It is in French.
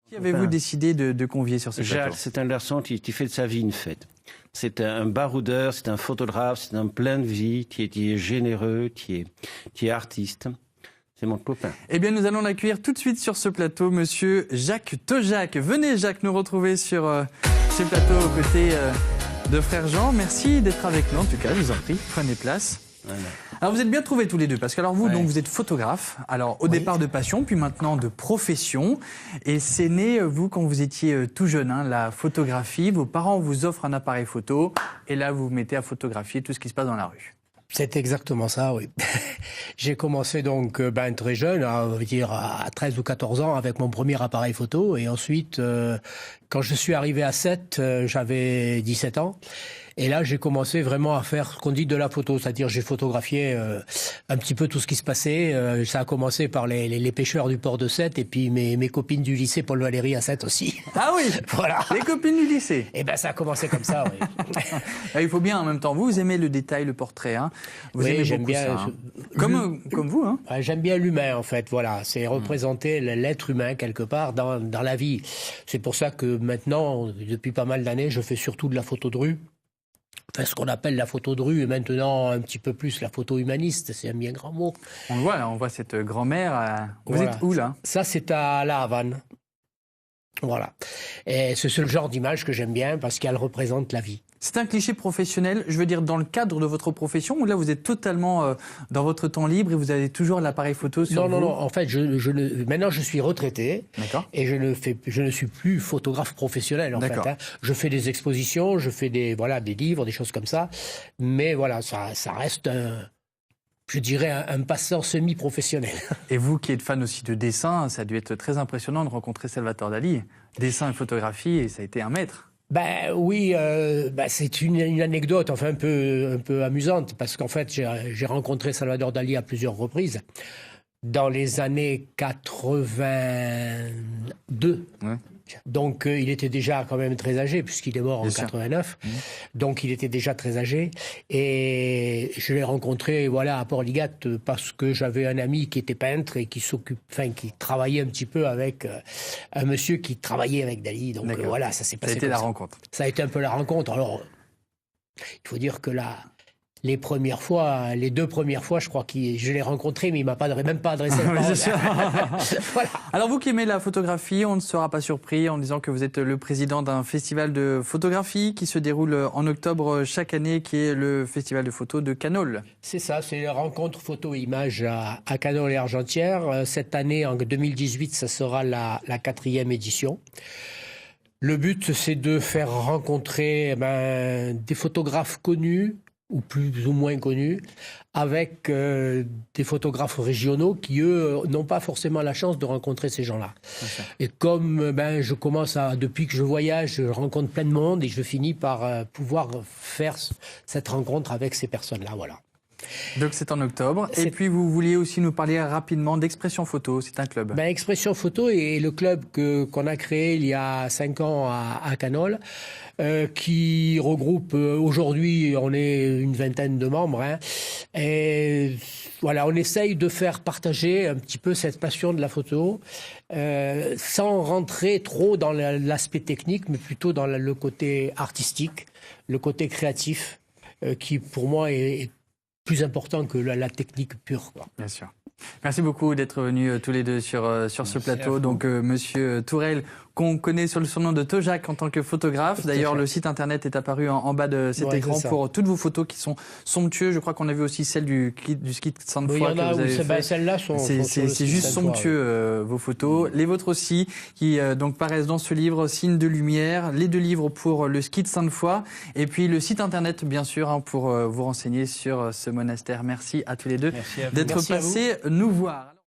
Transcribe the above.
Qui avez-vous décidé de convier sur ce plateau? Jacques, c'est un garçon qui fait de sa vie une fête. C'est un baroudeur, c'est un photographe, c'est un plein de vie, qui est généreux, qui est artiste. C'est mon copain. Eh bien, nous allons l'accueillir tout de suite sur ce plateau, monsieur Jacques Taujac. Venez, Jacques, nous retrouver sur ce plateau aux côtés de frère Jean. Merci d'être avec nous, en tout cas, je vous en prie. Prenez place. Voilà. Alors, vous êtes bien trouvés tous les deux, parce que alors vous, donc, vous êtes photographe. Alors, au départ de passion, puis maintenant de profession. Et c'est né, vous, quand vous étiez tout jeune, hein, la photographie. Vos parents vous offrent un appareil photo, et là, vous vous mettez à photographier tout ce qui se passe dans la rue. C'est exactement ça, oui. J'ai commencé donc très jeune, on va dire à 13 ou 14 ans, avec mon premier appareil photo. Et ensuite, quand je suis arrivé à 7, j'avais 17 ans. Et là, j'ai commencé vraiment à faire ce qu'on dit de la photo, c'est-à-dire j'ai photographié un petit peu tout ce qui se passait. Ça a commencé par les pêcheurs du port de Sète et puis mes copines du lycée Paul Valéry à Sète aussi. Ah oui, voilà. Les copines du lycée. Eh ben, ça a commencé comme ça, oui. Il faut bien en même temps. Vous aimez le détail, le portrait, hein. Vous aimez j'aime bien. Ça, hein. Comme vous, hein. J'aime bien l'humain, en fait. Voilà, c'est représenter l'être humain quelque part dans la vie. C'est pour ça que maintenant, depuis pas mal d'années, je fais surtout de la photo de rue. Enfin, ce qu'on appelle la photo de rue, et maintenant un petit peu plus la photo humaniste, c'est un bien grand mot. On le voit, là, on voit cette grand-mère. Vous êtes où, là? Ça, c'est à La Havane. Voilà. Et c'est le genre d'image que j'aime bien parce qu'elle représente la vie. C'est un cliché professionnel, je veux dire, dans le cadre de votre profession, ou là vous êtes totalement dans votre temps libre et vous avez toujours l'appareil photo sur vous? Non. En fait, maintenant je suis retraité et je ne suis plus photographe professionnel en fait. Hein. Je fais des expositions, je fais des livres, des choses comme ça, mais voilà, ça reste je dirais un passeur semi-professionnel. Et vous qui êtes fan aussi de dessin, ça a dû être très impressionnant de rencontrer Salvatore Dali. Dessin et photographie, et ça a été un maître. Ben oui, c'est une anecdote enfin un peu amusante parce qu'en fait j'ai rencontré Salvador Dali à plusieurs reprises dans les années 82. Ouais. Donc il était déjà quand même très âgé puisqu'il est mort en 89. Donc il était déjà très âgé et je l'ai rencontré à Port-Ligat parce que j'avais un ami qui était peintre et qui travaillait un petit peu avec un monsieur qui travaillait avec Dali. Donc voilà, ça s'est passé. Ça a été la rencontre. Ça a été un peu la rencontre. Alors il faut dire que là, les deux premières fois, je crois que je l'ai rencontré, mais il m'a même pas adressé la parole. Voilà. Alors vous qui aimez la photographie, on ne sera pas surpris en disant que vous êtes le président d'un festival de photographie qui se déroule en octobre chaque année, qui est le festival de photos de Canole. C'est ça, c'est la rencontre photo-image à Canole et Argentière. Cette année, en 2018, ça sera la 4e édition. Le but, c'est de faire rencontrer des photographes connus, ou plus ou moins connus, avec des photographes régionaux qui, eux, n'ont pas forcément la chance de rencontrer ces gens-là. Et comme je commence depuis que je voyage, je rencontre plein de monde et je finis par pouvoir faire cette rencontre avec ces personnes-là, voilà. Donc c'est en octobre. Et puis vous vouliez aussi nous parler rapidement d'Expression Photo, c'est un club. Expression Photo est le club qu'on a créé il y a 5 ans à Canole, qui regroupe aujourd'hui, on est une vingtaine de membres. Hein, et voilà, on essaye de faire partager un petit peu cette passion de la photo, sans rentrer trop dans l'aspect technique, mais plutôt dans le côté artistique, le côté créatif, qui pour moi est plus important que la technique pure, quoi. Bien sûr. Merci beaucoup d'être venus tous les deux sur ce plateau. Donc Monsieur Tourelle, qu'on connaît sur le surnom de Taujac en tant que photographe. D'ailleurs, le site internet est apparu en bas de cet écran pour toutes vos photos qui sont somptueuses. Je crois qu'on a vu aussi celle du ski de Sainte-Foy que vous avez fait. Celles-là c'est juste somptueux, vos photos. Les vôtres aussi, qui donc paraissent dans ce livre, Signes de lumière. Les 2 livres pour le ski de Sainte-Foy. Et puis le site internet, bien sûr, pour vous renseigner sur ce monastère. Merci à tous les deux d'être passés nous voir.